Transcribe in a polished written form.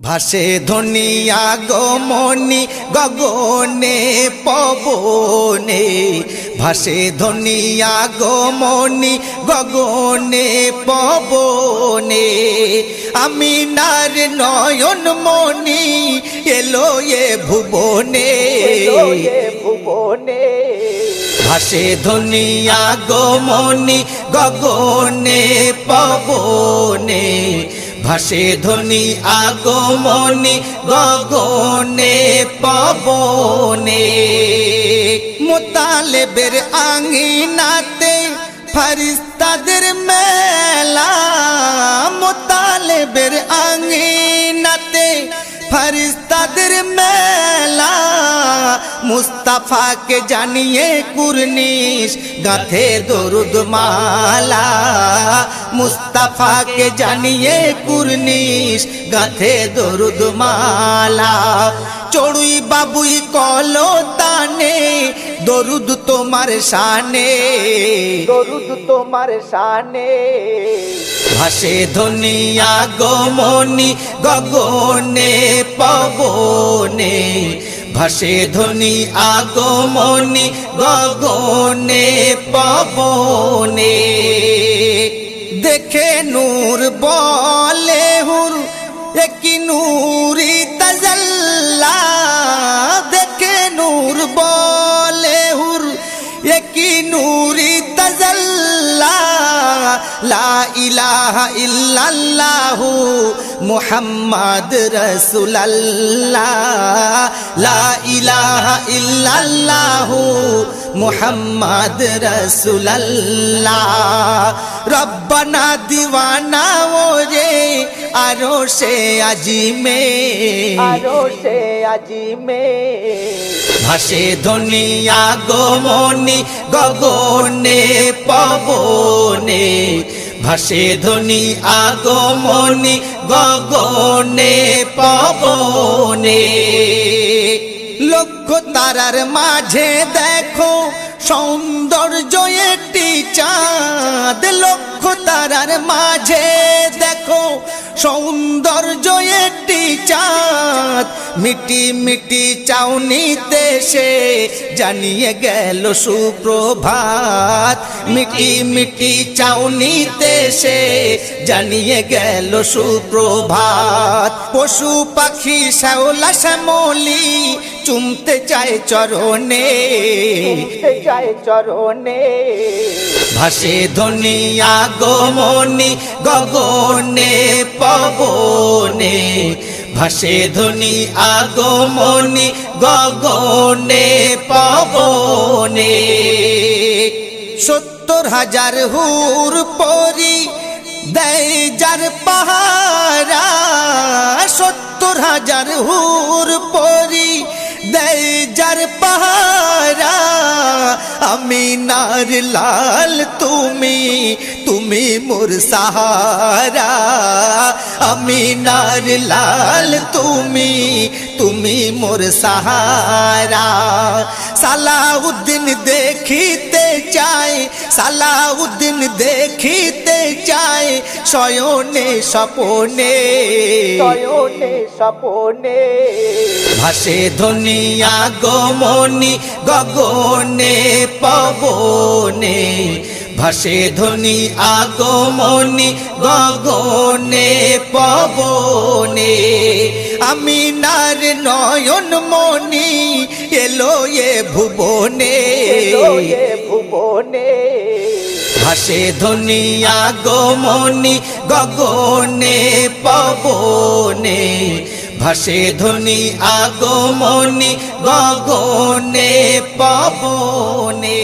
ভাসে ধ্বনি আগমনি গগনে পবনে, ভাসে ধ্বনি আগমনি গগনে পবনে। আমিনার নয়ন মনি এলো এ ভুবনে, ভুবনে। ভাসে ধ্বনি আগমনি গগনে পবনে, ভাসে ধ্বনি আগমনি গগনে পবনে। মুতালেবের আঙিনাতে ফেরেশতাদের মেলা, মুতালেবের আঙিনাতে ফেরেশতাদের মেলা। মুস্তাফাকে জানিয়ে কুরনিশ গাথে দরুদ মালা, মুস্তাফাকে জানিয়ে কুরনিশ গাথে দরুদ মালা। চড়ুই বাবুই কলো তানে দরুদ তোমার শানে, দরুদ তোমার শানে। ভাসে ধ্বনি আগমনি গগনে পবনে, ভাসে ধ্বনি আগমনি গগনে পবনে। দেখে নূর বলে হুর একি নূরি তাজাল্লা, দেখে নূর বলে হুর একি নূরি তাজাল্লা। লা ইলাহা ইল্লাল্লাহু মুহাম্মদ রাসূলুল্লাহ, লা ইলাহা ইল্লাল্লাহু মুহাম্মদ রাসূলুল্লাহ। রব্বানা দিওয়ানা ওরে আরশে আজিমে, আরশে আজিমে। ভাসে ধ্বনি আগমনি গগনে পবনে, ভাসে ধ্বনি আগমনি গগনে পবনে। লক্ষ তারার মাঝে দেখো সৌন্দর্য একটি চাঁদ, লক্ষ তারার মাঝে দেখো সৌন্দর্য একটি চাঁদ। মিটি মিটি চাউনিতে সে জানিয়ে গেল সুপ্রভাত, মিটি মিটি চাউনিতে সে জানিয়ে গেল সুপ্রভাত। পশু পাখি শ্যাওলা শ্যামলি চুমতে চায় চরণে, চুমতে চায় চরণে। ভাসে ধ্বনি আগমনি গগনে পবনে, ভাসে ধ্বনি আগমনি গগনে পবনে। ৭০,০০০ হুর পরি দেয় যার পাহারা, ৭০,০০০ হুর পরি দেয় যার পাহারা। আমিনার লাল তুমি, তুমি মোর সাহারা। আমিনার লাল তুমি, তুমি মোর সাহারা। সালাউদ্দিন দেখিতে চায়, সালাউদ্দিন দেখিতে চায় শয়নে স্বপনে, শয়নে স্বপনে। ভাসে ধ্বনি আগমনি গগনে পবনে, ভাসে ধ্বনি আগমনি গগনে পবনে। আমিনার নয়ন মনি এলো এ ভুবনে, এলো এ ভুবনে। ভাসে ধ্বনি আগমনি গগনে পবনে, ভাসে ধ্বনি আগমনি গগনে পবনে।